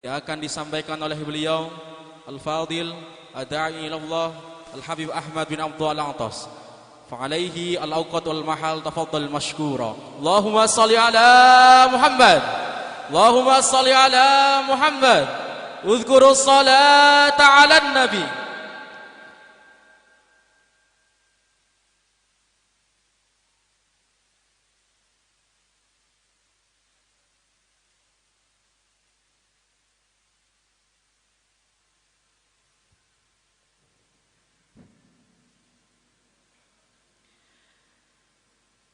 yang akan disampaikan oleh beliau Al-Fadil Ad-Da'i ilallah Al-Habib Ahmad bin Abdul Al-Atas. Fa'alaihi al-awqat wal mahal tafaddal mashkura. Allahumma salli ala Muhammad. Allahumma salli ala Muhammad. Udhkuru salata ala nabi.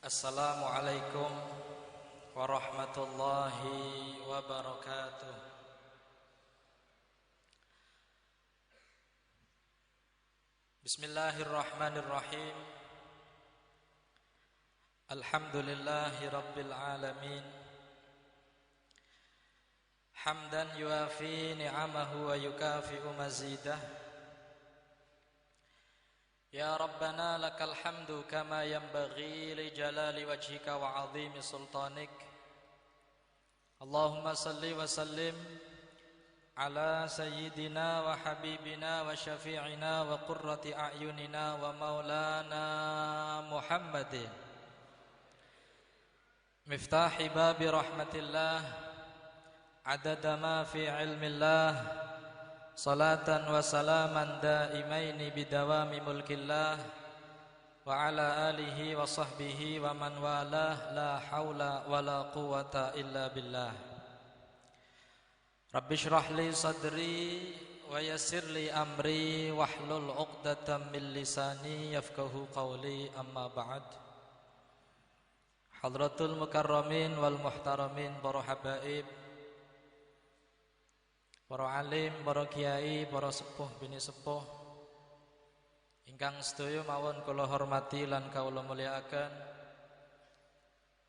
Assalamualaikum warahmatullahi wabarakatuh. Bismillahirrahmanirrahim. Alhamdulillahi rabbil alamin. Hamdan yuafi ni'amahu wa yukafi'u mazidah. Ya Rabbana lakal hamdu kama yanbaghi li jalali wajhika wa 'azimi sultanik. Allahumma salli wa sallim ala sayyidina wa habibina wa syafi'ina wa qurrati a'yunina wa maulana Muhammadin miftahi babi rahmatillah adada ma fi ilmillah. Salatan wa salaman daimaini bidawami mulkillah wa ala alihi wa sahbihi wa man walah la hawla wa la quwata illa billah. Rabbi shrah li sadri wa yassir li amri wahlul 'uqdatam min lisani yafqahu qawli, amma ba'd. Hadratul mukarramin wal muhtaramin, para habaib, para alim, para kiai, para sepuh bini sepuh ingkang sedaya mawon kula hormati lan kawula mulyakaken.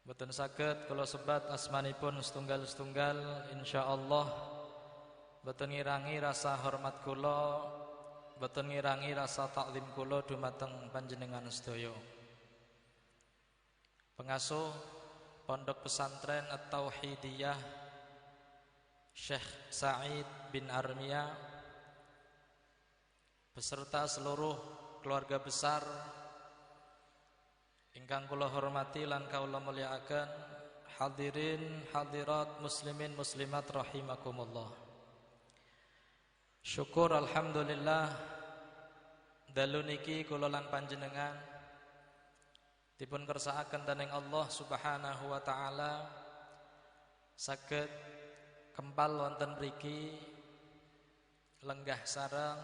Boten saged kula sebat asmanipun setunggal-setunggal, insyaallah boten ngirangi rasa hormat kula, boten ngirangi rasa taklim kula dumateng panjenengan sedaya. Pengasuh Pondok Pesantren At-Tauhidiyah Syekh Sa'id bin Armia beserta seluruh keluarga besar ingkang kula hormati lan kawula mulyakaken, hadirin hadirat muslimin muslimat rahimakumullah. Syukur alhamdulillah dalu niki kula lan panjenengan dipun kersakaken dening Allah Subhanahu wa taala saged kempal wonten mriki lenggah sareng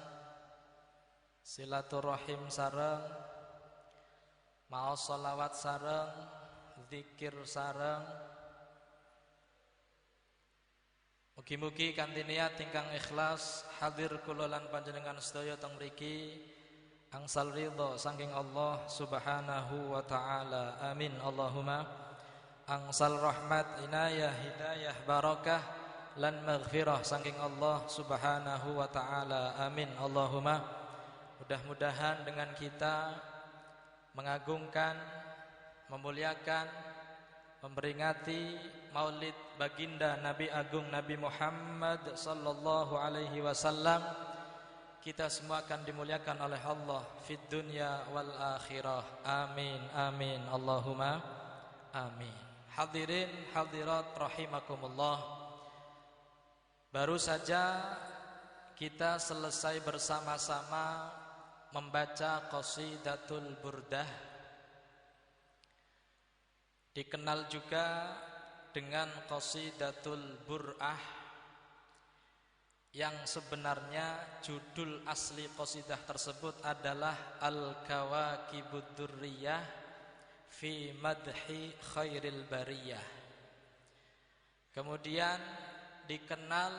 silaturahim sareng maos sholawat sareng zikir sareng. Mugi-mugi kanthi niat ingkang ikhlas hadir kula lan panjenengan sedaya teng mriki angsal ridha saking Allah Subhanahu wa taala. Amin Allahumma. Angsal rahmat, inayah, hidayah, barakah lan maghfirah saking Allah Subhanahu wa taala. Amin Allahumma. Mudah-mudahan dengan kita mengagungkan, memuliakan, memperingati Maulid baginda Nabi Agung Nabi Muhammad sallallahu alaihi wasallam, kita semua akan dimuliakan oleh Allah fid dunya wal akhirah. Amin amin Allahumma amin. Hadirin hadirat rahimakumullah. Baru saja kita selesai bersama-sama membaca Qasidatul Burdah, dikenal juga dengan Qasidatul Bur'ah, yang sebenarnya judul asli qasidah tersebut adalah Al-Kawakibud Durriyah fi Madhi Khairil Bariyah. Kemudian dikenal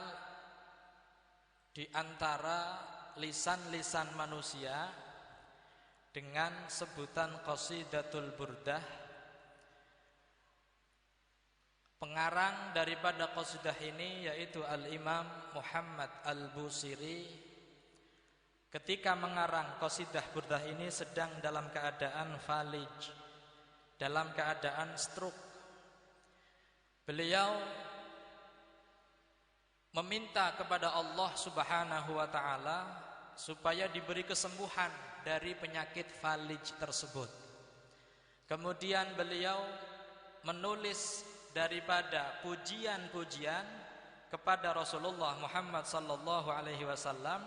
di antara lisan-lisan manusia dengan sebutan Qasidatul Burdah. Pengarang daripada qasidah ini yaitu Al-Imam Muhammad Al-Busiri. Ketika mengarang qasidah burdah ini sedang dalam keadaan falij, dalam keadaan stroke. Beliau meminta kepada Allah Subhanahu wa taala supaya diberi kesembuhan dari penyakit falij tersebut. Kemudian beliau menulis daripada pujian-pujian kepada Rasulullah Muhammad sallallahu alaihi wasallam,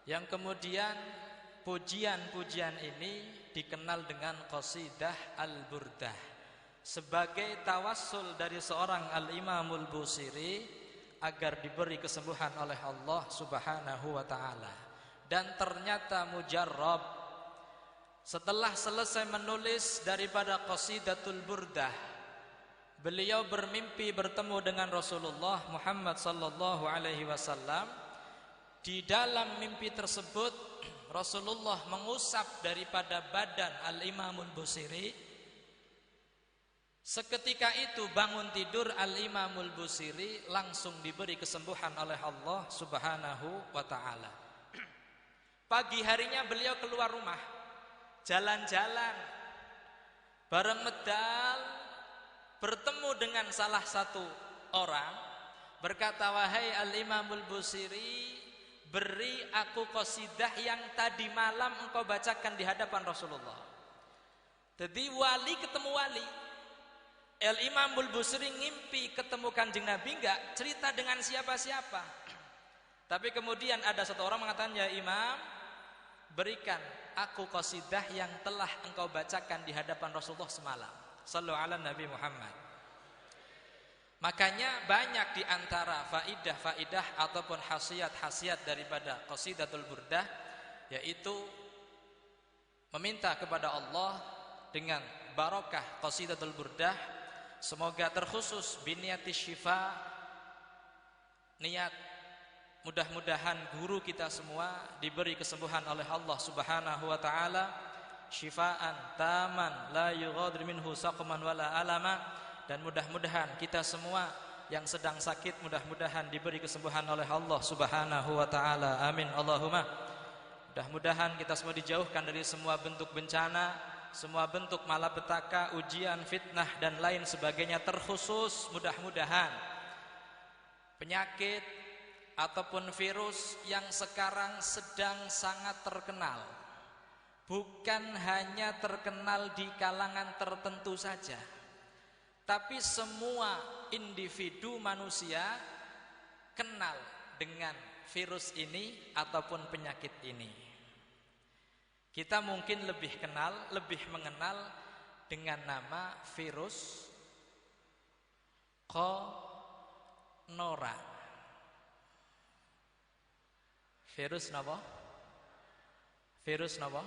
yang kemudian pujian-pujian ini dikenal dengan qasidah al-burdah sebagai tawassul dari seorang al-Imamul Busiri agar diberi kesembuhan oleh Allah Subhanahu wa taala. Dan ternyata mujarrab, setelah selesai menulis daripada qasidatul burdah, beliau bermimpi bertemu dengan Rasulullah Muhammad sallallahu alaihi wasallam. Di dalam mimpi tersebut Rasulullah mengusap daripada badan Al-Imamul Busiri. Seketika itu bangun tidur Al-Imamul Busiri langsung diberi kesembuhan oleh Allah Subhanahu wa taala. Pagi harinya beliau keluar rumah, jalan-jalan, bareng medal bertemu dengan salah satu orang, berkata, "Wahai Al-Imamul Busiri, beri aku qasidah yang tadi malam engkau bacakan di hadapan Rasulullah." Jadi wali ketemu wali. Al-Imamul Busiri ngimpi ketemu Kanjeng Nabi, enggak cerita dengan siapa-siapa. Tapi kemudian ada satu orang mengatakan, "Ya Imam, berikan aku qasidah yang telah engkau bacakan di hadapan Rasulullah semalam." Sallu ala Nabi Muhammad. Makanya banyak di antara faidah-faidah ataupun khasiat-khasiat daripada qasidatul burdah, yaitu meminta kepada Allah dengan barokah qasidatul burdah. Semoga terkhusus biniati syifa, niat mudah-mudahan guru kita semua diberi kesembuhan oleh Allah Subhanahu wa taala, syifaan taman la yughadiru minhu saqman wala alama. Dan mudah-mudahan kita semua yang sedang sakit mudah-mudahan diberi kesembuhan oleh Allah Subhanahu wa taala. Amin Allahumma. Mudah-mudahan kita semua dijauhkan dari semua bentuk bencana, semua bentuk malapetaka, ujian, fitnah dan lain sebagainya. Terkhusus mudah-mudahan penyakit ataupun virus yang sekarang sedang sangat terkenal, bukan hanya terkenal di kalangan tertentu saja, tapi semua individu manusia kenal dengan virus ini ataupun penyakit ini. Kita mungkin lebih mengenal dengan nama virus Corona. Virus napa? Virus napa?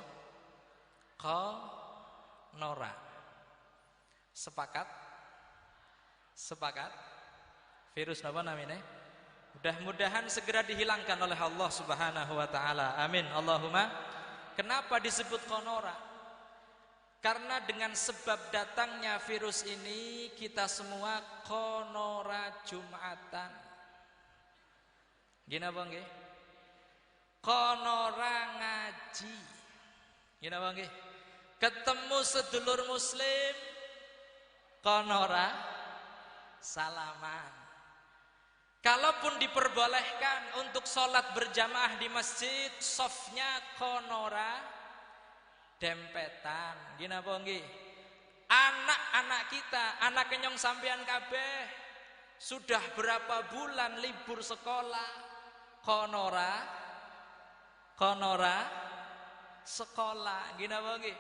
Corona. Sepakat? Sepakat? Virus napa namanya? Mudah-mudahan segera dihilangkan oleh Allah Subhanahu wa taala. Amin Allahumma. Kenapa disebut konora? Karena dengan sebab datangnya virus ini kita semua konora Jumatan. Gina bang nggih? Konora ngaji. Gina bang nggih? Ketemu sedulur muslim konora salaman. Kalaupun diperbolehkan untuk sholat berjamaah di masjid, sofnya konora dempetan. Gina bonggi, anak-anak kita, anak kenyong sampean kabeh, sudah berapa bulan libur sekolah, konora sekolah. Gina bonggi,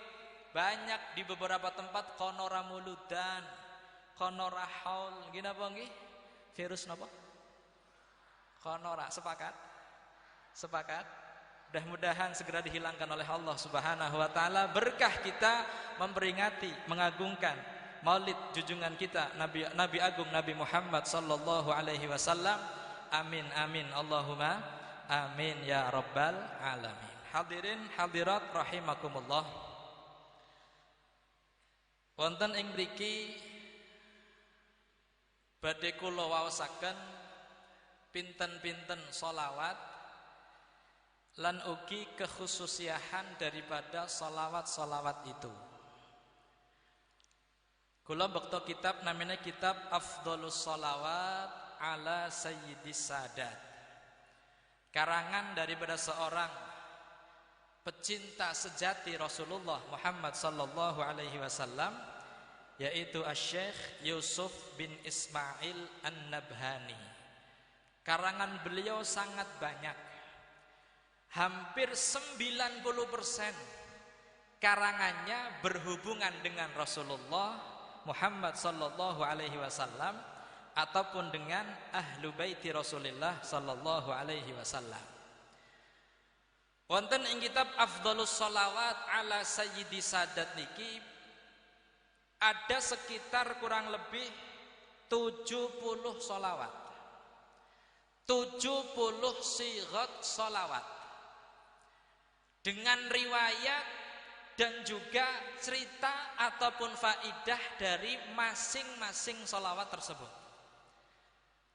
banyak di beberapa tempat konora muludan, konora haul. Gina bonggi, virus napa? Konora. Sepakat? Sepakat? Mudah-mudahan segera dihilangkan oleh Allah Subhanahu wa taala. Berkah kita memperingati, mengagungkan Maulid junjungan kita Nabi Agung Nabi Muhammad sallallahu alaihi wasallam. Amin amin Allahumma amin ya rabbal alamin. Hadirin hadirat rahimakumullah. Wonten ing mriki badhe kula waosaken pinten-pinten sholawat lan ugi kekhususiahan daripada sholawat-sholawat itu. Kula bekto kitab namanya kitab Afdhalus Sholawat ala sayyidis sadat. Karangan daripada seorang pecinta sejati Rasulullah Muhammad sallallahu alaihi wasallam, yaitu Asy-Syaikh Yusuf bin Ismail An-Nabhani. Karangan beliau sangat banyak. Hampir 90% karangannya berhubungan dengan Rasulullah Muhammad sallallahu alaihi wasallam ataupun dengan ahlu baiti Rasulullah sallallahu alaihi wasallam. Wonten ing kitab Afdhalus Shalawat ala Sayyidi Sadat niki ada sekitar kurang lebih 70 sholawat, 70 sighat sholawat dengan riwayat dan juga cerita ataupun faidah dari masing-masing sholawat tersebut.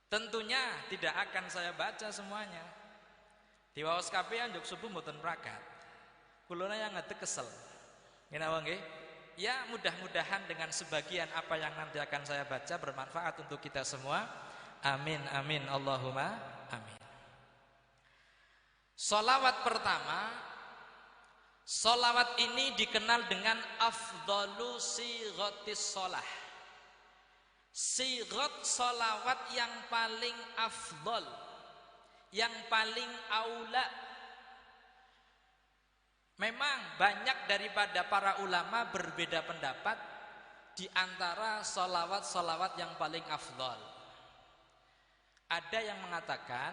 Tentunya tidak akan saya baca semuanya. Di waos kapean juk subuh mboten prakat. Kulona yang ngete kesel. Ngene nggih? Ya, mudah-mudahan dengan sebagian apa yang nanti akan saya baca bermanfaat untuk kita semua. Amin amin Allahumma amin. Sholawat pertama, sholawat ini dikenal dengan afdhalu sighatis shalah. Sighat sholawat yang paling afdhal, yang paling aula. Memang banyak daripada para ulama berbeda pendapat di antara sholawat-sholawat yang paling afdhal. Ada yang mengatakan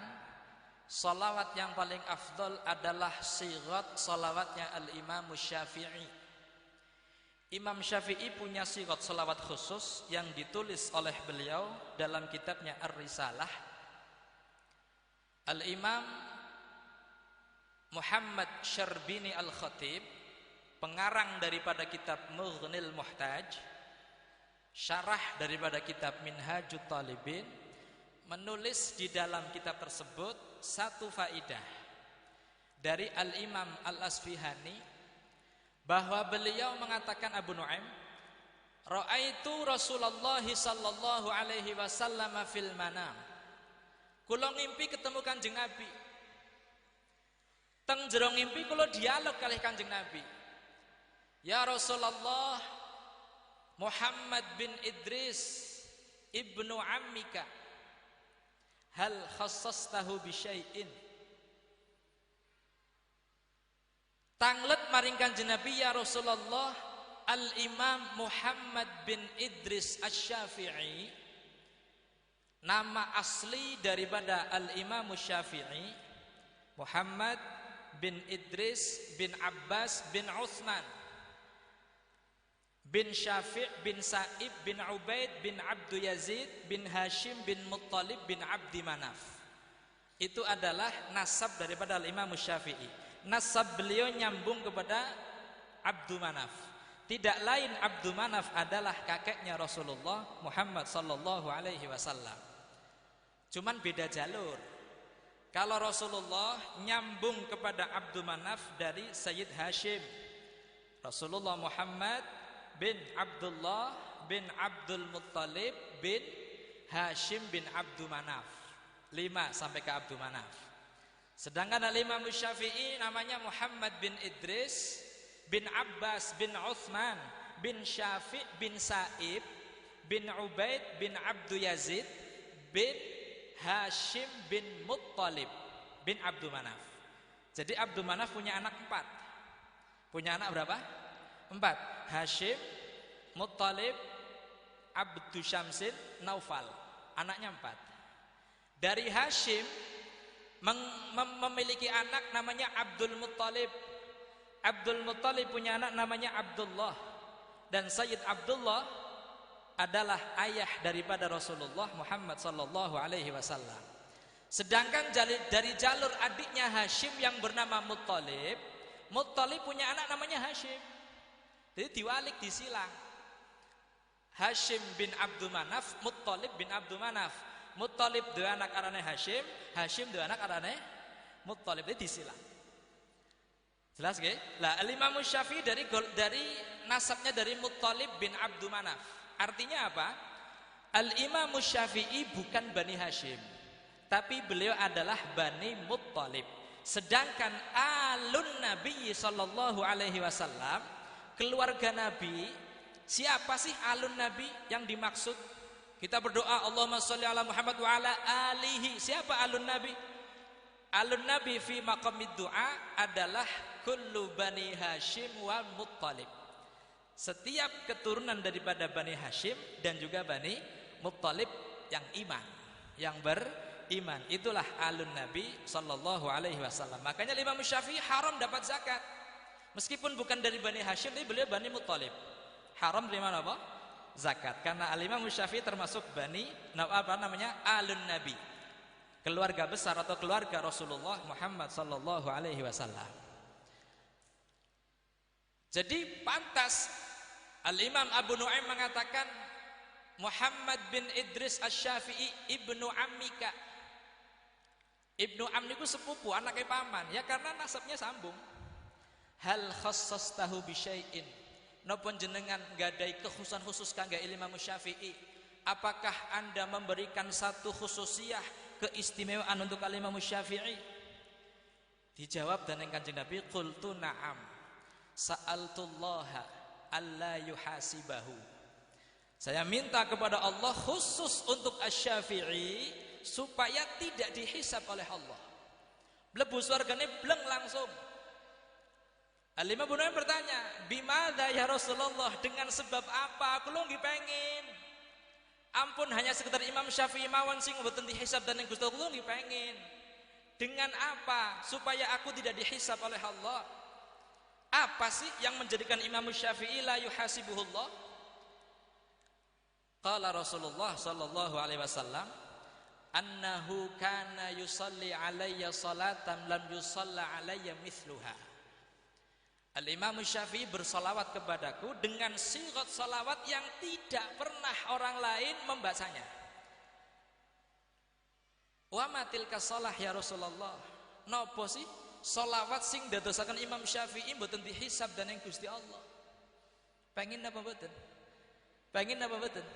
sholawat yang paling afdhal adalah sighat sholawatnya Al-Imam Syafi'i. Imam Syafi'i punya sighat sholawat khusus yang ditulis oleh beliau dalam kitabnya Ar-Risalah. Al-Imam Muhammad Syarbini Al-Khatib, pengarang daripada kitab Mughnil Muhtaj, syarah daripada kitab Minhajut Talibin, menulis di dalam kitab tersebut satu faidah dari Al-Imam Al-Asfihani, bahwa beliau mengatakan, Abu Nu'aim, ra'aitu Rasulullah sallallahu alaihi wasallam fil manam. Kula ngimpi ketemu Kanjeng Nabi. Teng jero ngimpi kula dialog kalih Kanjeng Nabi. Ya Rasulullah, Muhammad bin Idris ibnu ammika, hal khassastahu bi syai'in. Tanglet maring Kanjeng Nabi, ya Rasulullah, Al-Imam Muhammad bin Idris Asy-Syafi'i, nama asli daripada Al-Imam Syafi'i, Muhammad bin Idris bin Abbas bin Uthman bin Syafi' bin Sa'ib bin Ubaid bin Abdu Yazid bin Hashim bin Muttalib bin Abdi Manaf. Itu adalah nasab daripada Al-Imam Syafi'i. Nasab beliau nyambung kepada Abdu Manaf. Tidak lain, Abdu Manaf adalah kakeknya Rasulullah Muhammad sallallahu alaihi wasallam. Cuman beda jalur. Kalau Rasulullah nyambung kepada Abdu Manaf dari Sayyid Hashim, Rasulullah Muhammad bin Abdullah bin Abdul Muttalib bin Hashim bin Abdu Manaf. 5 sampai ke Abdu Manaf. Sedangkan Al-Imam Syafi'i namanya Muhammad bin Idris bin Abbas bin Uthman bin Syafi' bin Sa'ib bin Ubaid bin Abdu Yazid bin Hashim bin Muttalib bin Abdu Manaf. Jadi Abdu Manaf punya anak 4. Punya anak berapa? 4. Hashim, Muttalib, Abdu Syamsin, Naufal. Anaknya 4. Dari Hashim memiliki anak namanya Abdul Muttalib. Abdul Muttalib punya anak namanya Abdullah. Dan Sayyid Abdullah adalah ayah daripada Rasulullah Muhammad sallallahu alaihi wasallam. Sedangkan dari jalur adiknya Hashim yang bernama Muttalib, Muttalib punya anak namanya Hashim. Jadi diwalik, disilang. Hashim bin Abdu Manaf, Muttalib bin Abdu Manaf. Muttalib dua anak arane Hashim, Hashim dua anak arane Muttalib. Jadi disilang. Jelas nggih? Lah Al-Imam Syafi'i dari nasabnya dari Muttalib bin Abdu Manaf. Artinya apa? Al-Imam Syafi'i bukan Bani Hashim, tapi beliau adalah Bani Muttalib. Sedangkan alun Nabi sallallahu alaihi wasallam, keluarga Nabi, siapa sih alun Nabi yang dimaksud? Kita berdoa Allahumma sholli ala Muhammad wa ala alihi. Siapa alun Nabi? Alun Nabi fi maqamid du'a adalah kullu Bani Hashim wal Muttalib. Setiap keturunan daripada Bani Hashim dan juga Bani Muttalib yang iman, yang beriman, itulah alun Nabi sallallahu alaihi wasallam. Makanya Imam Syafi'i haram dapat zakat. Meskipun bukan dari Bani Hashim, tapi beliau Bani Muttalib. Haram terima apa? Zakat. Karena Imam Syafi'i termasuk Bani alun Nabi. Keluarga besar atau keluarga Rasulullah Muhammad sallallahu alaihi wasallam. Jadi pantas Al-Imam Abu Nu'aim mengatakan Muhammad bin Idris Asy-Syafi'i ibnu Ammika. Ibnu Am niku sepupu, anaknya paman. Ya karena nasabnya sambung. Hal khassastahu bi syai'in. Napa jenengan gadai kekhususan khusus kangge Imam Syafi'i? Apakah Anda memberikan satu khususiyah, keistimewaan untuk Imam Syafi'i? Dijawab dening Kanjeng Nabi, qultu na'am. Sa'altullaha alla yuhasibahu. Saya minta kepada Allah khusus untuk Asy-Syafi'i supaya tidak dihisab oleh Allah. Mlebu surgane bleng langsung. Al-Imam Abu Nu'aim bertanya, "Bimadza ya Rasulullah? Dengan sebab apa? Aku lho nggih pengen. Ampun hanya sekedar Imam Syafi'i mawon sing mboten dihisab dan Gusti Allah nggih pengen. Dengan apa supaya aku tidak dihisab oleh Allah?" Apa sih yang menjadikan Imam Syafi'i la yuhasibuhullah? Qala Rasulullah sallallahu alaihi wasallam, annahu kana yusalli alayya salatan lam yusalla alayya mithluha. Al-Imam Syafi'i bersalawat kepadaku dengan sigat salawat yang tidak pernah orang lain membacanya. Wa matilka shalah ya Rasulullah? Napa sih sholawat sing dadosaken Imam Syafi'i mboten dihisab dening Gusti Allah? Pengen apa mboten? Pengen apa mboten?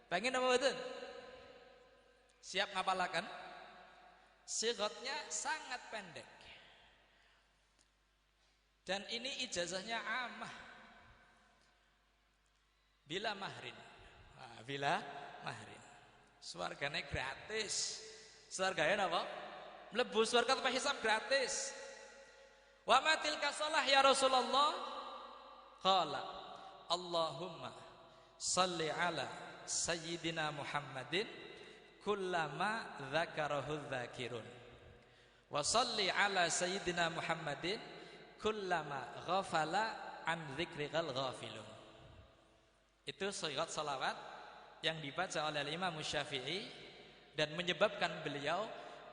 Pengen apa mboten? Siap ngapalaken? Sigatnya sangat pendek. Dan ini ijazahnya amah. Bila mahrin. Nah, bila mahrin. Swargane gratis. Swargane napa? Mlebu surga tanpa hisab gratis. Wa matilka shalah ya Rasulullah? Qala Allahumma salli ala sayyidina Muhammadin kullama dzakarahu dzakirun wa salli ala sayyidina Muhammadin kullama ghafala an dzikrikal ghafilun. Itu sigat salawat yang dibaca oleh Imam Syafi'i dan menyebabkan beliau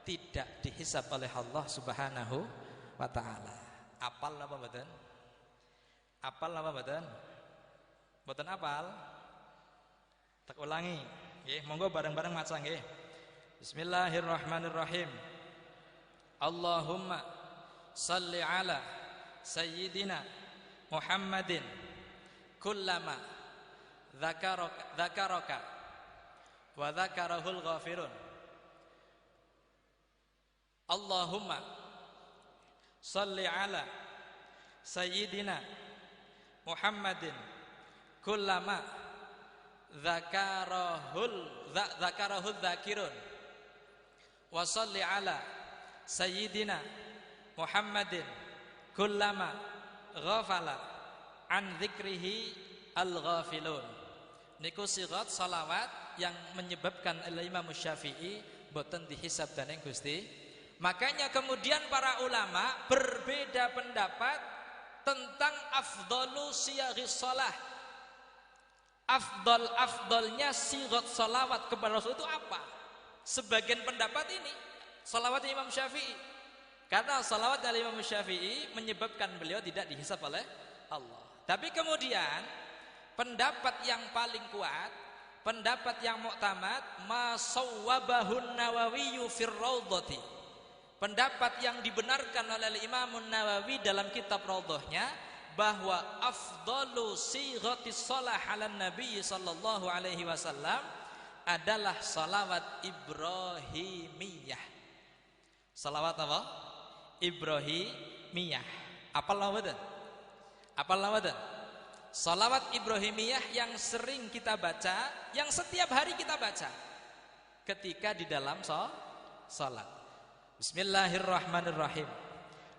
tidak dihisab oleh Allah Subhanahu wa taala. Apal apa mboten? Apal apa mboten? Mboten apal? Tak ulangi. Nggih, monggo bareng-bareng maca nggih. Bismillahirrahmanirrahim. Allahumma shalli ala sayyidina Muhammadin kullama dzakaraka wa dzakarahul ghafirun. Allahumma salli ala sayyidina Muhammadin kullama dzakarahul dzakirun wa salli ala sayyidina Muhammadin kullama ghafala an dzikrihi al-ghafilun. Niku sigat salawat yang menyebabkan Imam Syafi'i boten dihisab dening Gusti. Makanya kemudian para ulama berbeda pendapat tentang afdalu siyaghis shalah. Afdalnya sigat salawat kepada Rasul itu apa? Sebagian pendapat ini salawat Imam Syafi'i. Karena salawat dari Imam Syafi'i menyebabkan beliau tidak dihisab oleh Allah. Tapi kemudian pendapat yang paling kuat, pendapat yang muktamad, ma sawwabahun Nawawi fir Raudhati. Pendapat yang dibenarkan oleh Imam Nawawi dalam kitab Raudhahnya bahwa afdalu sighatis shalah 'alan nabi sallallahu alaihi wasallam, adalah salawat Ibrahimiyah. Salawat apa? Ibrahimiyah. Apal lawadan? Apal lawadan? Salawat Ibrahimiyah yang sering kita baca, yang setiap hari kita baca ketika di dalam salat. Bismillahirrahmanirrahim.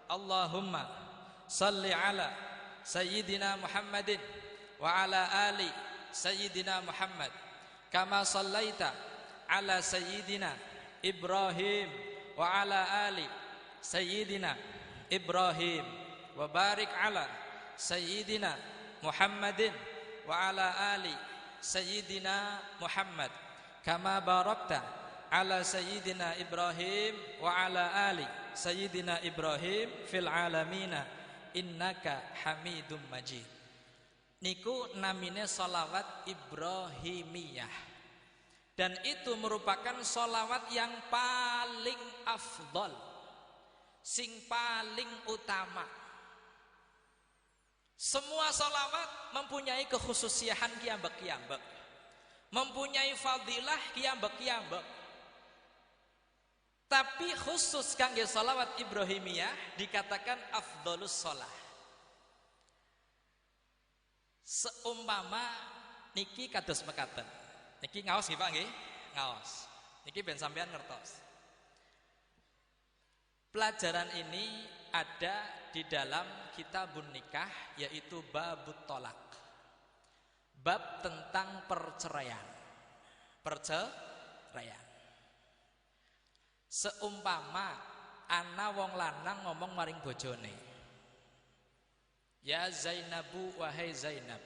Allahumma salli ala Sayyidina Muhammadin wa ala ali Sayyidina Muhammad kama sallaita ala Sayyidina Ibrahim wa ala ali Sayyidina Ibrahim wa barik ala Sayyidina Muhammadin wa ala ali Sayyidina Muhammad kama barakta ala Sayyidina Ibrahim wa ala ali Sayyidina Ibrahim fil alamina innaka Hamidum Majid. Niku namine salawat Ibrahimiyah, dan itu merupakan salawat yang paling afdol, sing paling utama. Semua salawat mempunyai kekhususian kiambek-kiambek, mempunyai fadilah kiambek-kiambek. Tapi khusus kangge salawat Ibrahimiyah dikatakan afdolus shalah. Seumpama niki kados mekaten. Niki ngaos nggih Pak nggih? Ngaos. Niki ben sampean ngertos. Pelajaran ini ada di dalam kitabun nikah, yaitu babut tolak. Bab tentang perceraian. Perceraian. Seumpama ana wong lanang ngomong maring bojone, ya Zainabu, wahai Zainab,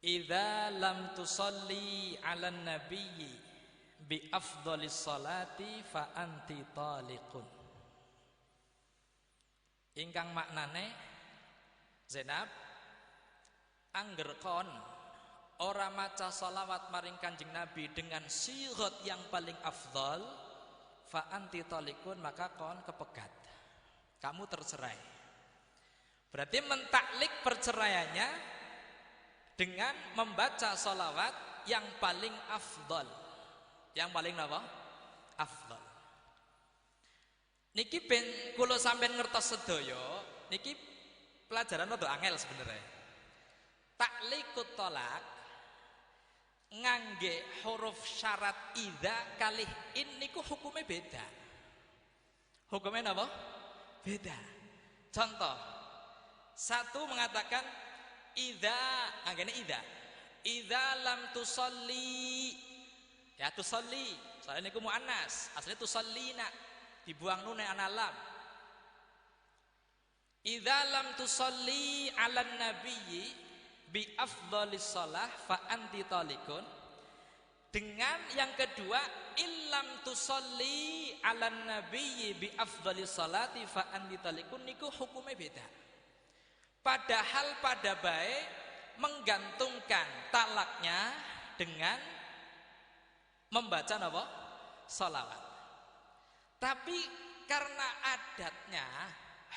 idza lam tusalli 'alan nabiyyi bi afdhalis salati fa anti taliqun. Ingkang maknane, Zainab, angger kon ora maca salawat maring Kanjeng Nabi dengan sigat yang paling afdhal, fa anti taliqun, maka kon kepegat, kamu tercerai. Berarti mentaklik perceraiannya dengan membaca sholawat yang paling afdol. Yang paling apa? Afdol. Niki ben kula sampean ngertos sedaya, niki pelajaran rada angel sebenarnya. Taklikut tolak ngangge huruf syarat idza kalih in niku hukumnya beda. Hukumnya apa? Beda. Contoh, satu mengatakan idza, anggene idza lam tusalli, ya tusalli, soalnya niku muannas, aslinya tusallina, dibuang nun ana lam. Idza lam tusalli 'alan nabiyyi bi afdhalis shalah fa anti talikun. Dengan yang kedua, illam tusalli 'alan nabiyyi bi afdhalis salati fa anti talikun, niku hukumnya beda. Padahal pada baik menggantungkan talaknya dengan membaca apa? Salawat. Tapi karena adatnya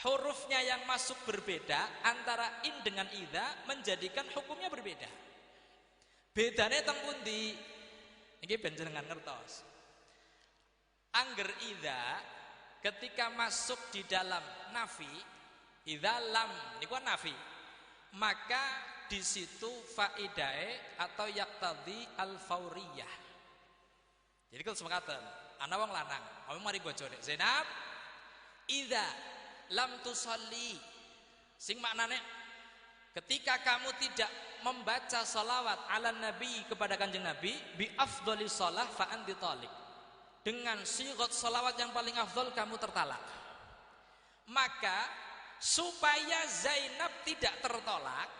hurufnya yang masuk berbeda antara in dengan idza menjadikan hukumnya berbeda. Bedane teng pundi? Ini benjenengan ngertos. Angger idza ketika masuk di dalam nafi, idza lam niku nafi, maka di situ faidae atau yaqtadhi al-fauriyah. Jadi kalau semakaten, ana wong lanang, ngomong mari bojone, Zainab, idza lam tusalli, sing maknane ketika kamu tidak membaca salawat ala nabi kepada Kanjeng Nabi bi afdhalis shalah fa anti talik, dengan sigat salawat yang paling afdal kamu tertalak. Maka supaya Zainab tidak tertolak,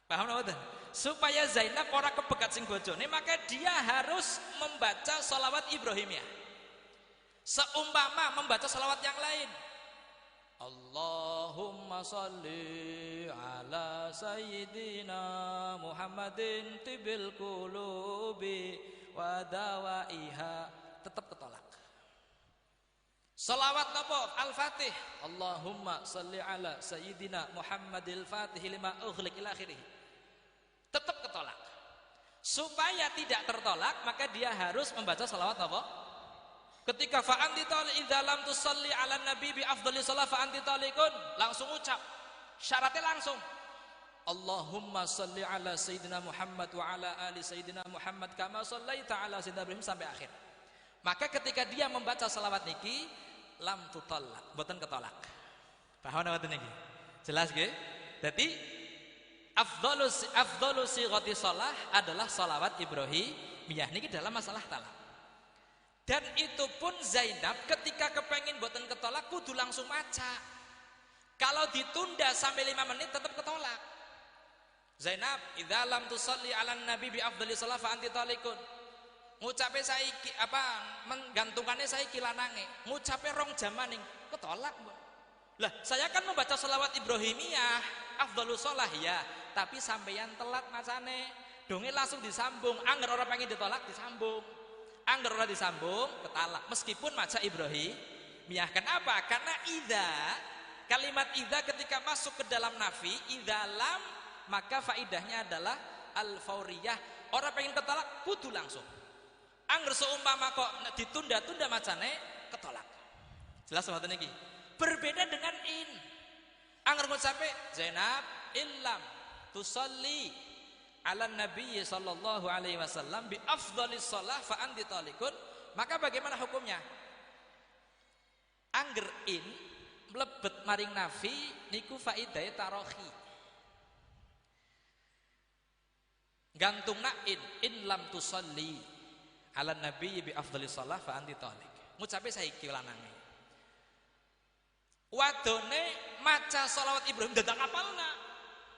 paham napa? Supaya Zainab ora kepegat sing bojone, maka dia harus membaca salawat Ibrahimiyah. Seumpama membaca salawat yang lain, Allahumma salli ala Sayyidina Muhammadin tibil qulubi wa dawaiha, tetap ketolak. Salawat napa? Al-Fatih, Allahumma salli ala Sayyidina Muhammadil Fatih lima ughliq ila akhirih, tetap ketolak. Supaya tidak tertolak, maka dia harus membaca salawat apa? Ketika fa anti tali idza lam tusalli ala nabi bi afdhalis shalah fa anti talikun, langsung ucap. Syaratnya langsung. Allahumma salli ala sayyidina Muhammad wa ala ali sayyidina Muhammad kama sallaita ala sayyidina Ibrahim sampai akhir. Maka ketika dia membaca salawat niki lam tutallak, mboten ketolak. Paham napa niki? Jelas nggih? Dadi afdhalus sighati shalah adalah salawat Ibrahimiyah niki dalam masalah talak. Dan itu pun Zainab ketika kepengin mboten ketolak kudu langsung maca. Kalau ditunda sampai 5 menit tetap ketolak. Zainab, idza lam tusalli 'alan nabi bi afdhalis shalah fa anti talikun. Ngucape saiki apa menggantungane saiki lanange. Ngucape rong jam maning ketolak, Mbak. Lah, saya kan membaca selawat Ibrahimiyah, afdhalus shalah ya, tapi sampeyan telat macane. Donge langsung disambung, angger ora pengen ditolak disambung. Angger ora disambung ketalak meskipun maca Ibrahimiyah. Kenapa? Karena idza, kalimat idza ketika masuk ke dalam nafi, idza lam, maka faidahnya adalah al-fauriyah. Orang pengen ketolak kudu langsung. Angger seumpama kok ditunda-tunda macane ketolak. Jelas mboten niki? Berbeda dengan in. Angger ngucape Zainab illam tusalli ala nabi sallallahu alaihi wasallam bi afdhalis shalah fa anti talikun, maka bagaimana hukumnya? Angger in mlebet maring nafi niku faidahe tarohi. Gantungna in lam tusalli ala nabi bi afdhalis shalah fa anti talik. Ngucape saiki lanange. Wadone maca shalawat Ibrahim dadang apalna.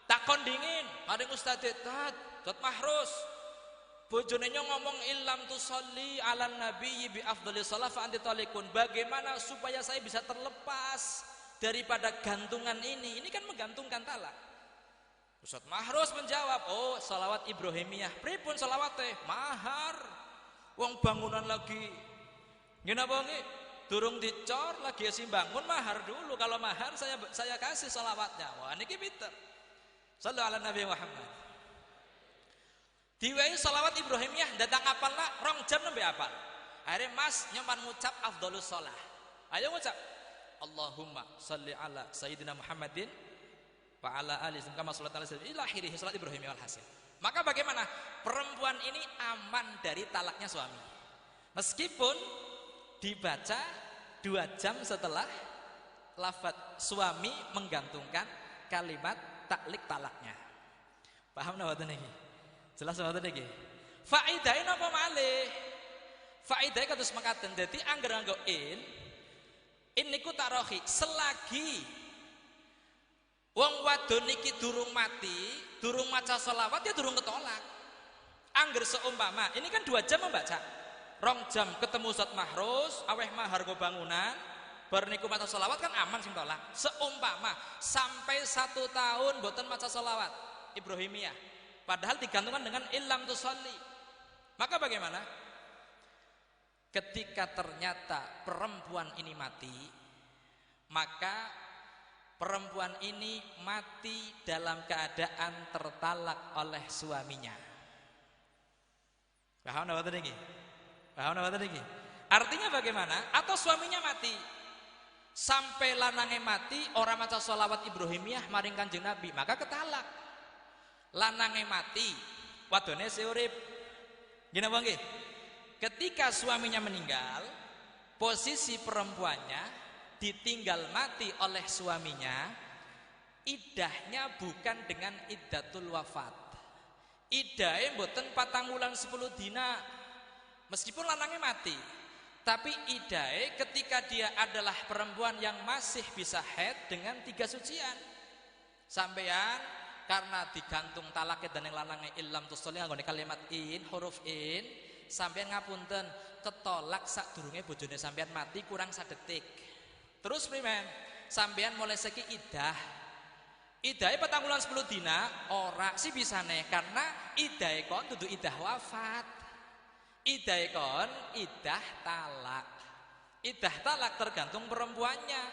Takon dingin, maring Ustaz Tat Mahrus. Bojone ngomong illam tusalli ala nabi bi afdhalis shalah fa anti talikun. Bagaimana supaya saya bisa terlepas daripada gantungan ini? Ini kan menggantungkan talak. Ustaz Mahrus menjawab, "Oh, shalawat Ibrahimiyah. Pripun shalawate? Mahar. Wong bangunan lagi ngene apa nggih? Durung dicor lagi esi bangun mahar dulu. Kalau mahar saya kasih shalawatnya." Wah, niki pinter. Sallu ala Nabi Muhammad. Diwai salawat Ibrahimiyah datang apalna rong jam nembe apal. Akhirnya Mas nyoman ngucap afdhalus shalah. Ayo ngucap Allahumma salli ala sayyidina Muhammadin wa ala ali kama shallata ala sayyidina ila akhirih salat Ibrahimiyah wal hasil. Maka bagaimana? Perempuan ini aman dari talaknya suami. Meskipun dibaca 2 jam setelah lafaz suami menggantungkan kalimat taklik talaknya. Paham napa niki? Jelas napa niki? Faidahe napa malih? Faidahe kados mekaten. Dadi angger nganggo in niku tarohi selagi wong wadon niki durung mati, durung maca selawat ya durung ketolak. Angger seumpama, ini kan 2 jam membaca. Rong jam ketemu Ustaz Mahrus, aweh mahar go bangunan, bar niku maca selawat kan aman sing tolak. Seumpama sampai 1 tahun boten maca selawat Ibrahimiyah, padahal digantungkan dengan illam tusalli. Maka bagaimana? Ketika ternyata perempuan ini mati, maka perempuan ini mati dalam keadaan tertalak oleh suaminya. Paham napa niki? Paham napa niki? Artinya bagaimana? Atau suaminya mati sampai lanange mati orang maca sholawat Ibrahimiyah maring Kanjeng Nabi, maka ketalak. Lanange mati, wadone isih urip. Nggih napa nggih? Ketika suaminya meninggal, posisi perempuannya ditinggal mati oleh suaminya, iddahnya bukan dengan iddatul wafat. Iddahe mboten 4 wulan 10 dina. Meskipun lanangnya mati, tapi iddahe ketika dia adalah perempuan yang masih bisa haid dengan 3 sucian. Sampean karena digantung talake dan yang lanange illam tusalli nggone kalimat in, huruf in, sampean ngapunten ketolak sadurunge bojone sampean mati kurang 1 detik. Terus primen? Sampean mulai seki iddah. Iddahe 4 wulan 10 dina ora sih bisane karena iddahe kon dudu iddah wafat. Iddahe kon iddah talak. Iddah talak tergantung perempuannya.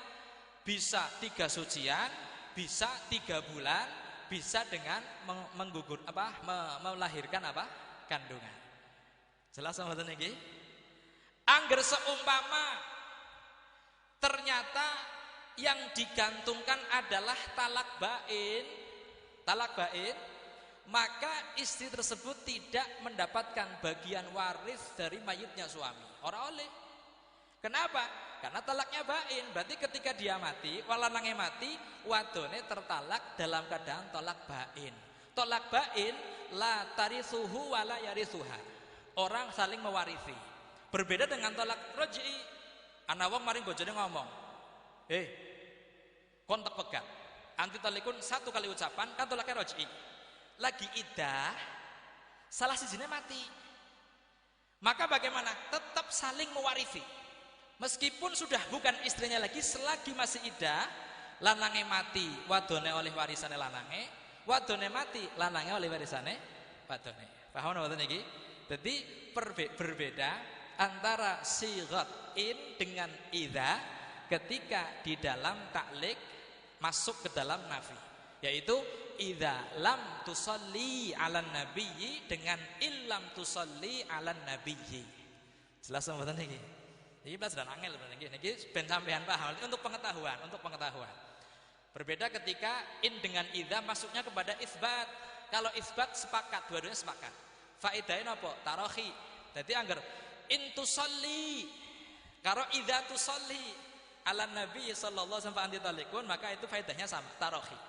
Bisa 3 sucian, bisa 3 bulan, bisa dengan menggugur melahirkan kandungan. Jelas mboten niki? Angger seumpama ternyata yang digantungkan adalah talak bain, maka istri tersebut tidak mendapatkan bagian waris dari mayitnya suami. Ora oleh. Kenapa? Karena talaknya bain. Berarti ketika dia mati, walanange mati, wadone tertalak dalam keadaan tolak bain. Tolak bain la tarisuhu wala yarisuha. Orang saling mewarisi. Berbeda dengan tolak raj'i. Ana wong maring bojone ngomong, kontak pegat. Anti talikun satu kali ucapan kan tolaknya raj'i. Lagi iddah, salah sijine mati. Maka bagaimana? Tetap saling mewarisi. Meskipun sudah bukan istrinya lagi, selagi masih iddah, lanange mati, wadone oleh warisane lanange, wadone mati, lanange oleh warisane wadone. Paham napa niki? Jadi berbeda antara sighat in dengan idza ketika di dalam taklik masuk ke dalam nafi, yaitu idza lam tusalli 'alan nabiyyi dengan illam tusalli 'alan nabiyyi. Jelas mboten niki? Iki pelajaran angel niki. Niki ben sampean paham untuk pengetahuan. Berbeda ketika in dengan idza masuknya kepada isbat. Kalau isbat sepakat, dua-duanya sepakat. Faedahe napa? Tarohi. Dadi angger in tusalli karo idza tusalli 'alan nabi sallallahu alaihi wasallam anti talikun, maka itu faedahnya sama, tarohi.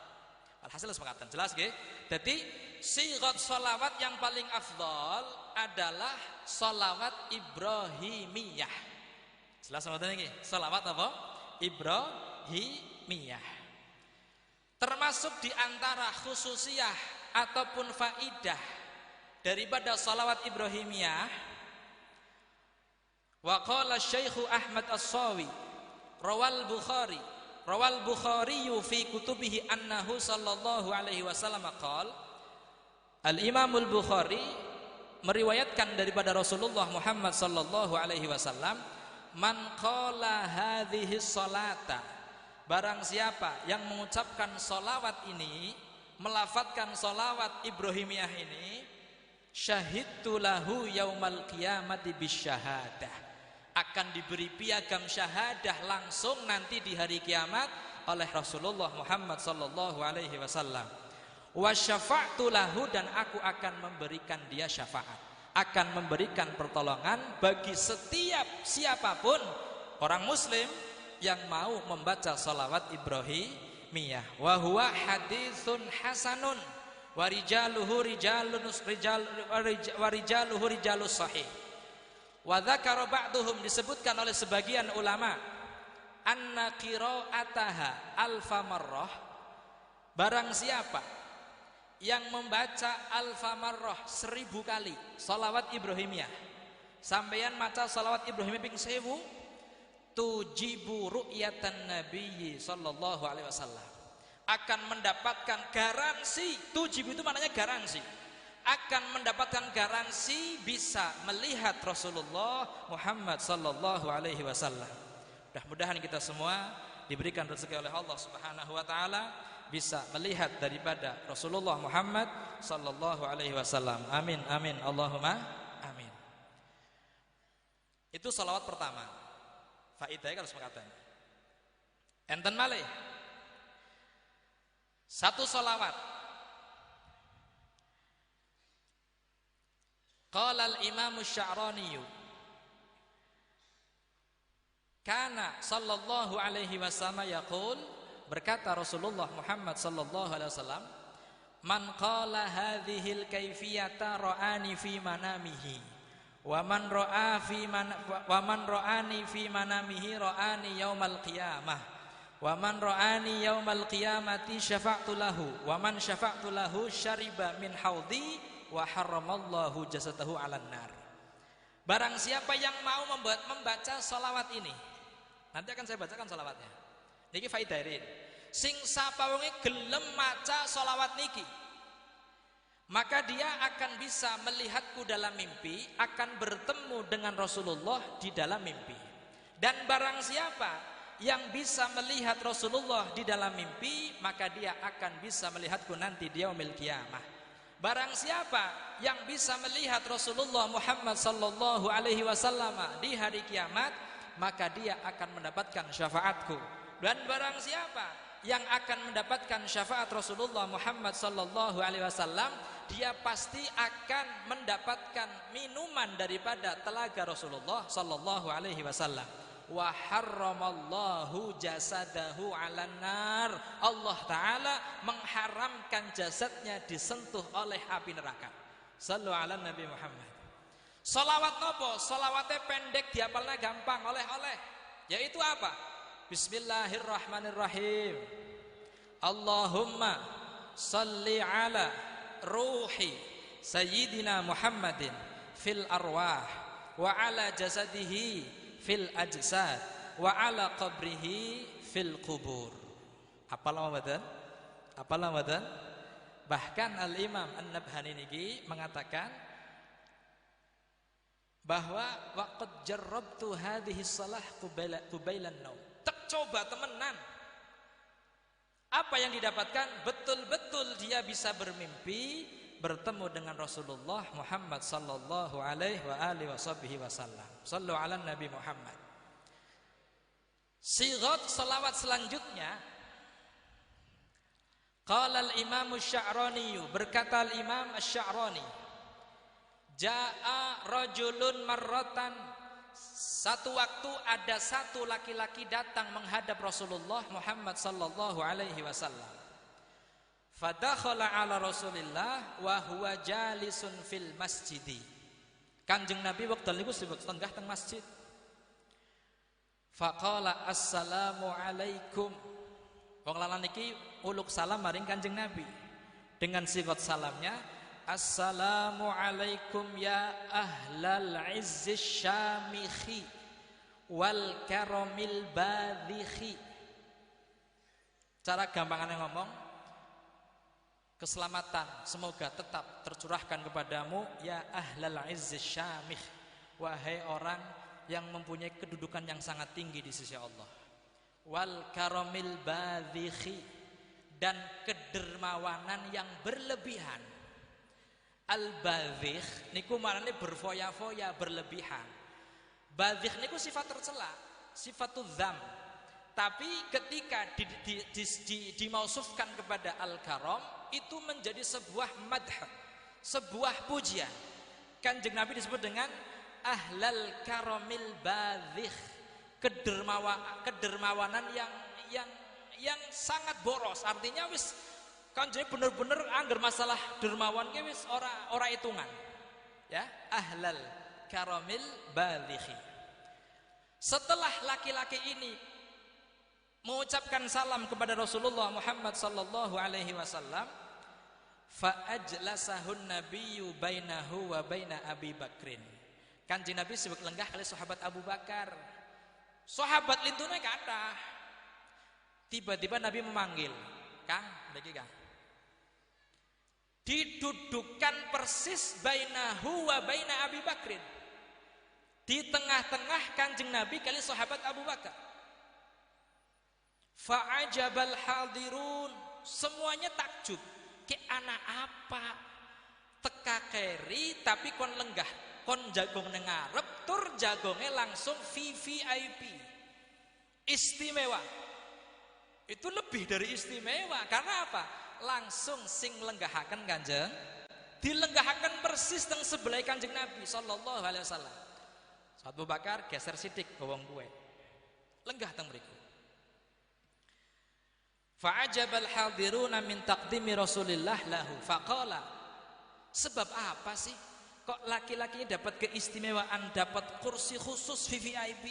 Alhasil sepakatan. Jelas nggih? Dadi sighat sholawat yang paling afdal adalah sholawat ibrahimiyah. Jelas mboten niki? Sholawat apa? Ibrahimiyah. Termasuk di antara khususiyah ataupun faidah daripada sholawat ibrahimiyah, wa qala Syekh Ahmad As-Sawi rawal Bukhari fi kutubihi annahu sallallahu alaihi wasallam qala. Al-Imam Al-Bukhari meriwayatkan daripada Rasulullah Muhammad sallallahu alaihi wasallam, man qala hadhihi sholata, barang siapa yang mengucapkan sholawat ini, melafadzkan sholawat ibrahimiyah ini, syahidtu lahu yaumal qiyamati bisyahadah, akan diberi piagam syahadah langsung nanti di hari kiamat oleh Rasulullah Muhammad sallallahu alaihi wasallam. Wa syafa'tu lahu, dan aku akan memberikan dia syafaat, akan memberikan pertolongan bagi setiap siapapun orang muslim yang mau membaca sholawat ibrahimiyah. Wa huwa haditsun hasanun wa rijaluhu rijalus sahih. Wa dzakara ba'duhum, disebutkan oleh sebagian ulama, anna qira'ataha alfa marrah, barang siapa yang membaca alfa marrah 1000 kali sholawat ibrahimiyah, sampeyan maca sholawat ibrahimiyah ping 1000, tujibu ru'yatan nabiyyi sallallahu alaihi wasallam, akan mendapatkan garansi. Tujibu itu maknanya garansi, akan mendapatkan garansi bisa melihat Rasulullah Muhammad sallallahu alaihi wasallam. Mudah-mudahan kita semua diberikan rezeki oleh Allah Subhanahu wa taala bisa melihat daripada Rasulullah Muhammad sallallahu alaihi wasallam. Amin amin Allahumma amin. Itu salawat pertama. Faedahnya kalau sepakatan. Enten malih satu salawat. Qala al-Imam Asy-Sya'rani, kana sallallahu alaihi wasallam yaqul, berkata Rasulullah Muhammad sallallahu alaihi wasallam, man qala hadhil kaifiyata ra'ani fi manamihi wa man ra'ani fi manamihi ra'ani yaumal qiyamah wa man ra'ani yaumal qiyamati syafa'tu lahu wa man syafa'tu lahu syariba min haudhi wa haramallahu jasadahu 'alan nar. Barang siapa yang mau membaca salawat ini, nanti akan saya bacakan salawatnya. Niki faidahin. Sing sapa wonge gelem maca selawat niki, maka dia akan bisa melihatku dalam mimpi, akan bertemu dengan Rasulullah di dalam mimpi. Dan barang siapa yang bisa melihat Rasulullah di dalam mimpi, maka dia akan bisa melihatku nanti di yaumil qiyamah. Barang siapa yang bisa melihat Rasulullah Muhammad sallallahu alaihi wasallam di hari kiamat, maka dia akan mendapatkan syafaatku. Dan barang siapa yang akan mendapatkan syafaat Rasulullah Muhammad sallallahu alaihi wasallam, dia pasti akan mendapatkan minuman daripada telaga Rasulullah sallallahu alaihi wasallam. Wa harramallahu jasadahu 'alan nar. Allah taala mengharamkan jasadnya disentuh oleh api neraka. Sallu ala Nabi Muhammad. Shalawat nopo? Shalawatnya pendek, dihafalnya gampang, oleh-oleh. Yaitu apa? Bismillahirrahmanirrahim. Allahumma salli ala ruhi sayyidina Muhammadin fil arwah wa ala jasadihi fil ajsad wa ala qabrihi fil qubur. Apalah mboten? Apalah mboten? Bahkan Al-Imam An-Nabhani niki mengatakan bahwa waqad jarrabtu hadhihi shalah qubailan naum. Tak coba temenan. Apa yang didapatkan? Betul-betul dia bisa bermimpi bertemu dengan Rasulullah Muhammad sallallahu alaihi wa alihi wasallam. Sallu ala Nabi Muhammad. Sigat salawat selanjutnya, qala al-Imam Asy-Sya'rani, berkata al-Imam Asy-Sya'rani, jaa rajulun marratan, satu waktu ada satu laki-laki datang menghadap Rasulullah Muhammad sallallahu alaihi wasallam. Fadakhala ala Rasulillah wa huwa jalisun fil masjidi. Kanjeng Nabi waktu niku tenggah teng masjid. Faqala assalamu alaikum. Wong lanang niki uluk salam maring Kanjeng Nabi. Dengan sigat salamnya, assalamu alaikum ya ahlal izzi syamikhi wal karamil badikhi. Cara gampangannya ngomong, keselamatan semoga tetap tercurahkan kepadamu ya ahlal izzi syamikh, wahai orang yang mempunyai kedudukan yang sangat tinggi di sisi Allah. Wal karamil badikhi, dan kedermawanan yang berlebihan. Al-badhikh niku maknane berfoya-foya, berlebihan. Badhikh niku sifat tercela, sifatul dzam. Tapi ketika dimausufkan kepada al-karam, itu menjadi sebuah madh, sebuah pujian. Kanjeng Nabi disebut dengan ahlal karamil badhikh, kedermawanan yang sangat boros. Artinya wis kanjeng bener-bener angger masalah dermawan ki wis ora hitungan. Ya, ahlal karamil badhikh. Setelah laki-laki ini mengucapkan salam kepada Rasulullah Muhammad sallallahu alaihi wasallam, fa ajlasahun nabiyyu bainahu wa baina Abi Bakrin. Kanjeng Nabi sibuk lenggah kali sahabat Abu Bakar. Sahabat lintune kathah. Tiba-tiba Nabi memanggil, "Kang, mriki Kang." Didudukkan persis bainahu wa baina Abi Bakrin. Di tengah-tengah Kanjeng Nabi kali sahabat Abu Bakar. Fa'ajabal hadirun, semuanya takjub. Ke anak apa? Teka keri tapi kon lenggah, kon jagong nang ngarep, tur jagonge langsung VVIP. Istimewa. Itu lebih dari istimewa. Karena apa? Langsung sing lenggahaken Kanjeng, dilenggahaken persis teng sebelah Kanjeng Nabi sallallahu alaihi wasallam. Abu Bakar geser sithik ke wong kuwe. Lenggah teng mriku. Fa'ajabal hadiruna min taqdimi Rasulillah lahu faqala, sebab apa sih kok laki-laki ini dapat keistimewaan, dapat kursi khusus VVIP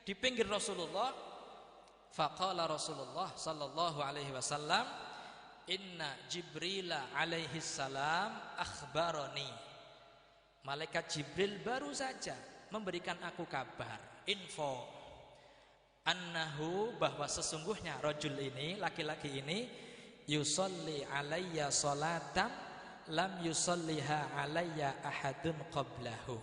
di pinggir Rasulullah? Faqala Rasulullah sallallahu alaihi wasallam, inna Jibril alaihi salam akhbarani, malaikat Jibril baru saja memberikan aku kabar, info, annahu, bahwa sesungguhnya rajul ini, laki-laki ini, yusolli alayya salatan lam yusolliha alayya ahadun qablahu.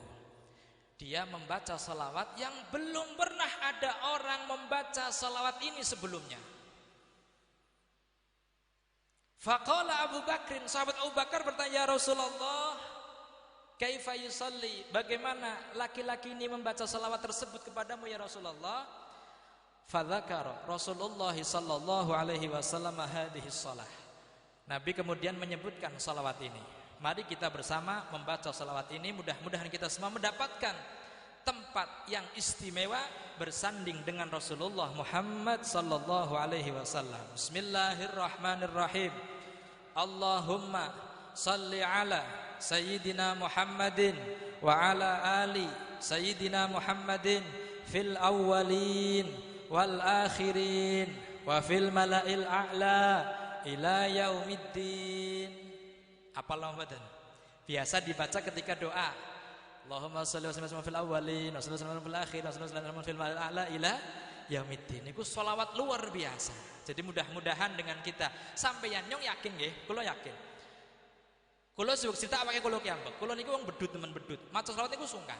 Dia membaca salawat yang belum pernah ada orang membaca salawat ini sebelumnya. Faqala Abu Bakrin, sahabat Abu Bakar bertanya, "Ya Rasulullah, kaifa yusalli? Bagaimana laki-laki ini membaca salawat tersebut kepadamu ya Rasulullah?" Fadzakara Rasulullah sallallahu alaihi wasallam hadhihi shalah. Nabi kemudian menyebutkan salawat ini. Mari kita bersama membaca salawat ini, mudah-mudahan kita semua mendapatkan tempat yang istimewa bersanding dengan Rasulullah Muhammad sallallahu alaihi wasallam. Bismillahirrahmanirrahim. Allahumma salli ala sayyidina Muhammadin wa ala ali sayyidina Muhammadin fil awwalin wal akhirin wa fil mala'il a'la ila yaumiddin. Apa Ramadan? Biasa dibaca ketika doa. Allahumma shalli wa sallim fil awwalin wa salli wa sallim fil akhirin wa salli wa sallim fil mala'il a'la ila yaumiddin. Iku sholawat luar biasa. Jadi mudah-mudahan dengan kita sampeyan nyong yakin nggih, kula yakin. Kula sibuk cerita awake kula kiambek. Kula niku wong bedut temen bedut. Maca sholawat niku sungkan.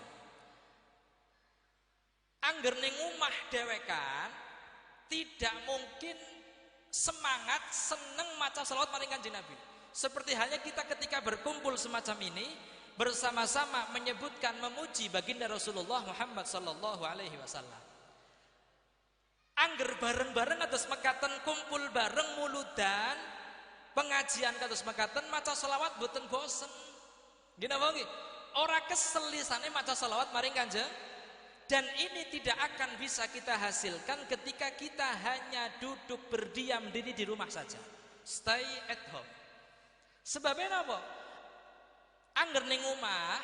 Angger ning omah dhewekan tidak mungkin semangat seneng maca sholawat maring Kanjeng Nabi. Seperti halnya kita ketika berkumpul semacam ini bersama-sama menyebutkan memuji baginda Rasulullah Muhammad sallallahu alaihi wasallam. Angger bareng-bareng atus mekaten kumpul bareng muludan pengajian kados mekaten maca sholawat boten bosen. Nggih napa nggih? Ora kesel lisane maca sholawat maring Kanjeng. Dan ini tidak akan bisa kita hasilkan ketika kita hanya duduk berdiam diri di rumah saja. Stay at home. Sebabnya apa? Angger ning omah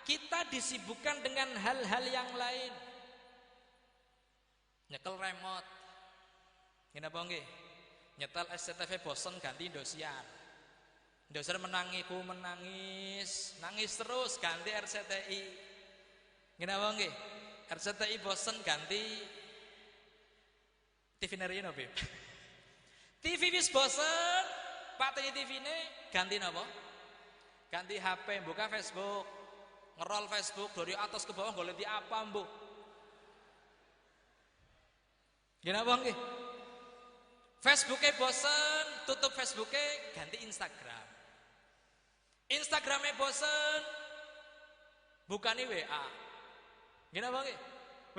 kita disibukkan dengan hal-hal yang lain. Nyekel remote. Ngene apa nggih? Nyetel SCTV bosen ganti Indosiar. Indosiar menangiku menangis, nangis terus ganti RCTI. Ngene apa nggih? RCTI bosen ganti TV Nerino Beb. TV wis bosen, pateni TV-ne ganti napa? Ganti HP, buka Facebook, ngerol Facebook dari atas ke bawah golek di apa, Mbok? Gimana nggih? Facebooknya bosen, tutup Facebooknya ganti Instagram. Instagramnya bosen, bukani WA. Gimana nggih?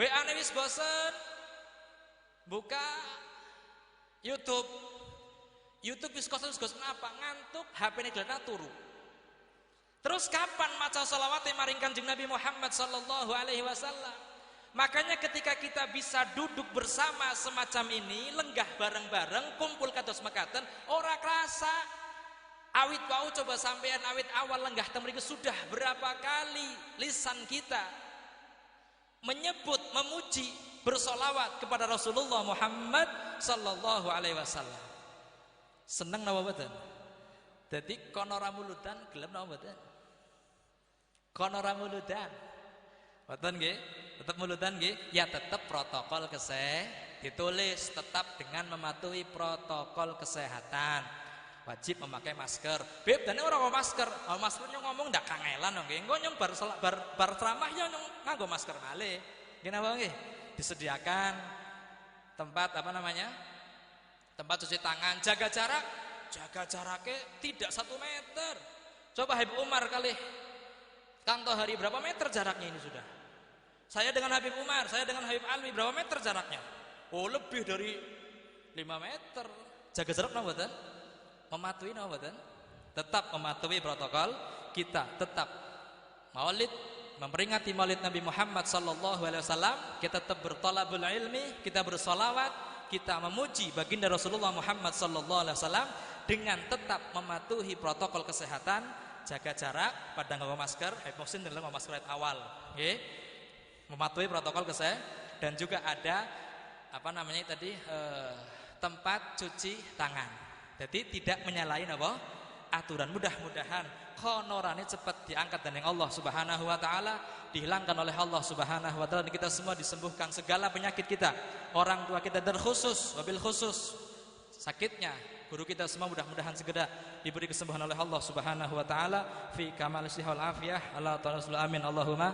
WA-ne wis bosen, buka YouTube. YouTube wis kosen apa? Ngantuk, HP-ne gelana turu. Terus kapan maca sholawat maring Kanjeng Nabi Muhammad sallallahu alaihi wasallam? Makanya ketika kita bisa duduk bersama semacam ini, lenggah bareng-bareng, kumpul kados mekaten, ora kerasa. Awit wau coba sampean awit awal lenggah temriku sudah berapa kali lisan kita menyebut, memuji, bersolawat kepada Rasulullah Muhammad sallallahu alaihi wasallam. Seneng napa mboten? Dadi kono ra muludan gelem napa mboten? Kono ra muludan. Mboten nggih? Tetap muludan nggih? Ya tetap protokol ditulis tetap dengan mematuhi protokol kesehatan. Wajib memakai masker. Beb, dene ora masker. Maskernya ngomong ndak kangelan nggih. Engko nyong bar ceramah ya nyong nganggo masker malih. Nggih napa nggih? Disediakan tempat apa namanya? Tempat cuci tangan, jaga jaraknya tidak 1 meter. Coba Habib Umar kali Kang Tohari berapa meter jaraknya ini sudah? Saya dengan Habib Umar, saya dengan Habib Alwi berapa meter jaraknya? Oh lebih dari 5 meter. Jaga jarak napa mboten? Mematuhi napa mboten? Tetap mematuhi protokol kita, tetap maulid, memperingati maulid Nabi Muhammad sallallahu alaihi wasallam, kita tetap berthalabul ilmi, kita bersolawat, kita memuji baginda Rasulullah Muhammad sallallahu alaihi wasallam dengan tetap mematuhi protokol kesehatan, jaga jarak, pada nggawa masker, Muhsin dalam masker awal, nggih. Mematuhi protokol kesehatan dan juga ada apa namanya tadi tempat cuci tangan. Jadi tidak menyalahi apa? Aturan. Mudah-mudahan honorane cepat diangkat dari Allah Subhanahu wa taala, dihilangkan oleh Allah Subhanahu wa taala, dan kita semua disembuhkan segala penyakit kita. Orang tua kita terkhusus, wabil khusus sakitnya guru kita semua mudah-mudahan segera diberi kesembuhan oleh Allah Subhanahu wa taala fi kamal sihhal afiyah. Allah ta'ala amin. Allahumma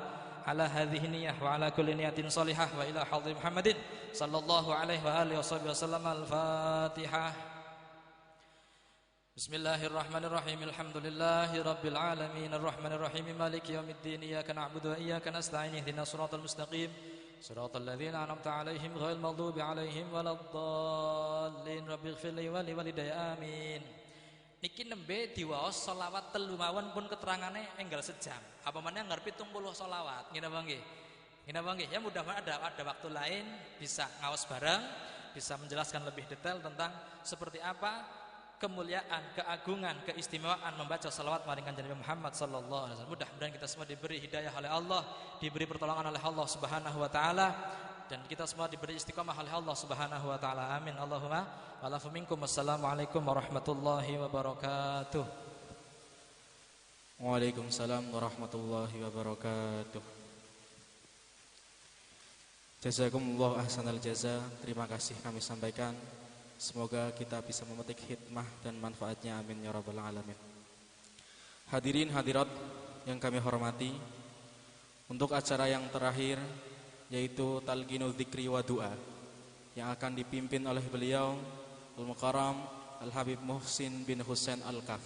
ala hadhihi niyyah wa ala kulli niyatin salihah wa ila hadhi Muhammadin sallallahu alaihi wa alihi wasallam. Al-Fatihah. Bismillahirrahmanirrahim. Alhamdulillahi rabbil alamin arrahmanir rahim maliki yaumiddin iyyaka na'budu wa iyyaka nasta'in ihdinas siratal mustaqim siratal ladzina an'amta 'alaihim ghairil maghdubi 'alaihim waladdallin rabbighfirli wa liwalidayya amin. Niki nembe diwaos selawat telu mawon pun keterangane enggal sejam. Apa meneh ngarep 70 selawat. Ngene apa nggih? Ngene apa nggih? Ya mudah-mudahan ada waktu lain bisa ngaos bareng, bisa menjelaskan lebih detail tentang seperti apa kemuliaan, keagungan, keistimewaan membaca salawat maring Kanjeng Nabi Muhammad sallallahu alaihi wasallam. Mudah-mudahan kita semua diberi hidayah oleh Allah, diberi pertolongan oleh Allah Subhanahu wa taala, dan kita semua diberi istiqamah oleh Allah Subhanahu wa taala. Amin. Allahumma wa'alafu minkum. Wassalamualaikum warahmatullahi wabarakatuh. Waalaikumsalam warahmatullahi wabarakatuh. Jazakumullah ahsanal jaza. Terima kasih kami sampaikan. Semoga kita bisa memetik hikmah dan manfaatnya, amin ya rabbal alamin. Hadirin hadirat yang kami hormati, untuk acara yang terakhir yaitu Talqinul Dzikri wa Du'a yang akan dipimpin oleh beliau Al-Mukarram Al-Habib Muhsin bin Husain Al-Kaf.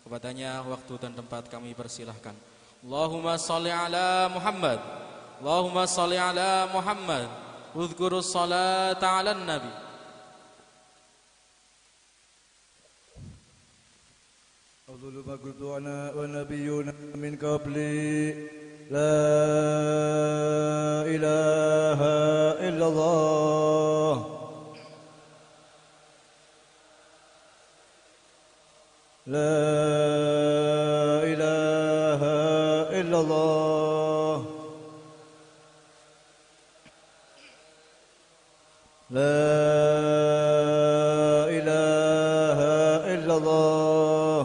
Kepadanya waktu dan tempat kami persilahkan. Allahumma salli ala Muhammad, Allahumma salli ala Muhammad, udhkurus salata ala nabi. أفضل ما قلت أنا ونبينا من قبلي لا إله إلا الله لا إله إلا الله لا إله إلا الله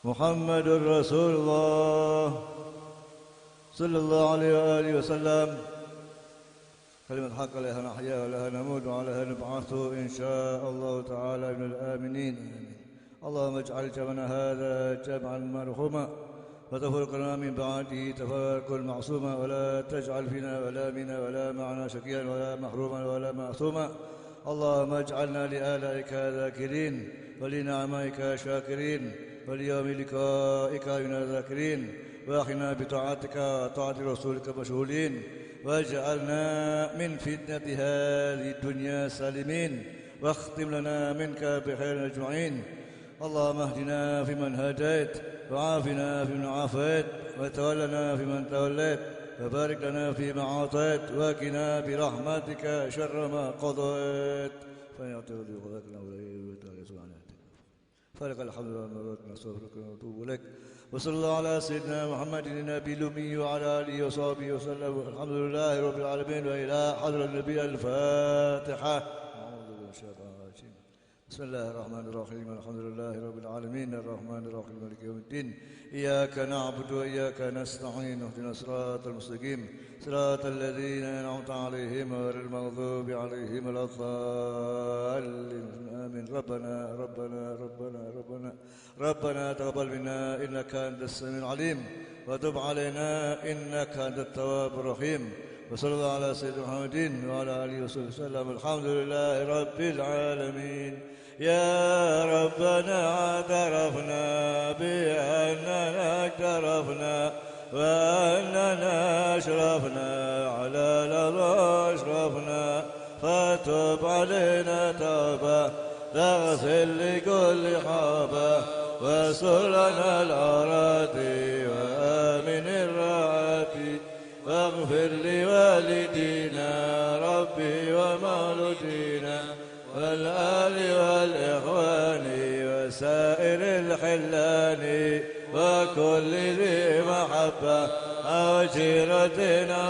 محمد رسول الله صلى الله عليه وآله وسلم كلمة حق لها نحيا ولها نموت وعليها نبعث إن شاء الله تعالى من الآمنين. اللهم اجعل جمعنا هذا جمعا مرحوما وتفرقنا من بعده تفرقا معصوما ولا تجعل فينا ولا منا ولا معنا شقيا ولا محروما ولا معصوما. اللهم اجعلنا لآلائك ذاكرين ولنعمائك شاكرين وليوم لقائك من الذاكرين واخنا بطاعتك وطاعة رسولك مشغولين واجعلنا من فتنة هذه الدنيا سالمين واختم لنا منك بخير أجمعين. اللهم اهدنا فيمن هديت وعافنا فيمن عافيت وتولنا فيمن توليت وبارك لنا فيما أعطيت وقنا برحمتك شر ما قضيت فيعطي قضاك الله فلك الحمد لله ونستغفرك ونتوب إليك. وصلى الله على سيدنا محمد النبي الأمي وعلى آله وصحبه وسلم. الحمد لله رب العالمين. وإلى حضرة النبي الفاتحة. أعوذ بالله من الشيطان الرجيم. بسم الله الرحمن الرحيم. الحمد لله رب العالمين الرحمن الرحيم مالك يوم الدين. إياك نعبد وإياك نستعين اهدنا الصراط المستقيم صراط الذين أنعمت عليهم غير المغضوب عليهم ولا الضالين. آمين. ربنا تقبل منا إنك أنت السميع العليم وتب علينا إنك أنت التواب الرحيم. وصلى الله على سيدنا محمد وعلى آله وصحبه وسلم. الحمد لله رب العالمين. يا ربنا اعترفنا بأننا اعترفنا وأننا أشرفنا على لظى أشرفنا فتب علينا توبة تغسل لكل حابة واستر لنا الأراضي وآمن الرعاتي واغفر لوالدينا ربي ومولودينا والآل والإخوان وسائر الحلان وكل ذي محبة أو جيرة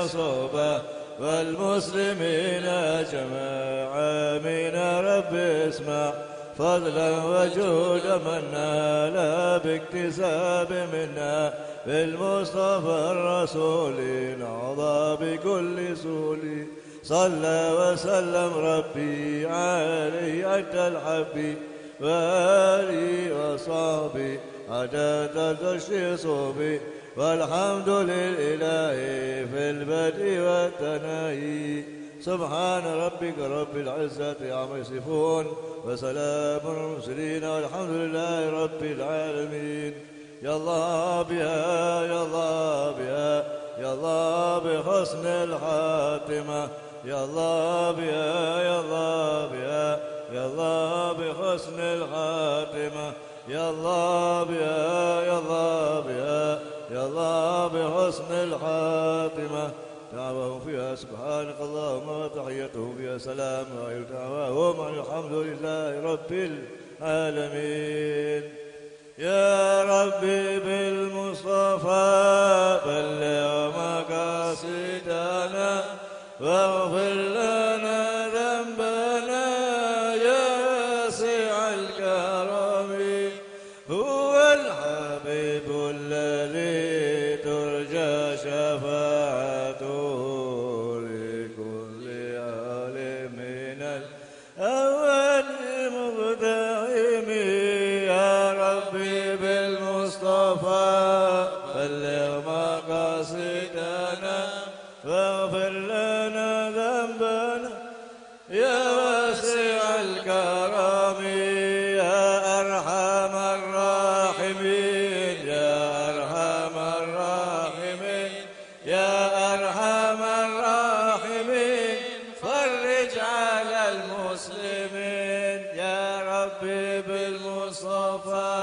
صوبة والمسلمين جماعة من رب اسمع فضلا وجود منا لا باكتساب منا بالمصطفى الرسول نعضى بكل سول صلى وسلم ربي عليه أدى الحبي وآله وصحبه عدد الشيصوبي والحمد لله في البدء والتناهي سبحان ربك رب العزة عما يصفون وسلام على المرسلين والحمد لله رب العالمين. يا الله بها يا الله بها يا الله بحسن الخاتمة يا الله بها يا الله بها يا الله بحسن الخاتمة يا الله بها يا الله بها يا الله بحسن الخاتمة. دعواهم فيها سبحانك اللهم وتحيتهم فيها سلام وآخر دعواهم أن الحمد لله رب العالمين. يا ربي بالمصطفى بلغ مقاصدنا واغفر لنا ذنبنا يا واسع الكرم. هو الحبيب الذي ترجى شفاعته لكل آل من الأول مقتحم. يا ربي بالمصطفى بلغ مقاصدنا واغفر لنا ذنبنا يا واسع الكرم. يا أرحم الراحمين يا أرحم الراحمين يا أرحم الراحمين فرج على المسلمين. يا ربي بالمصطفى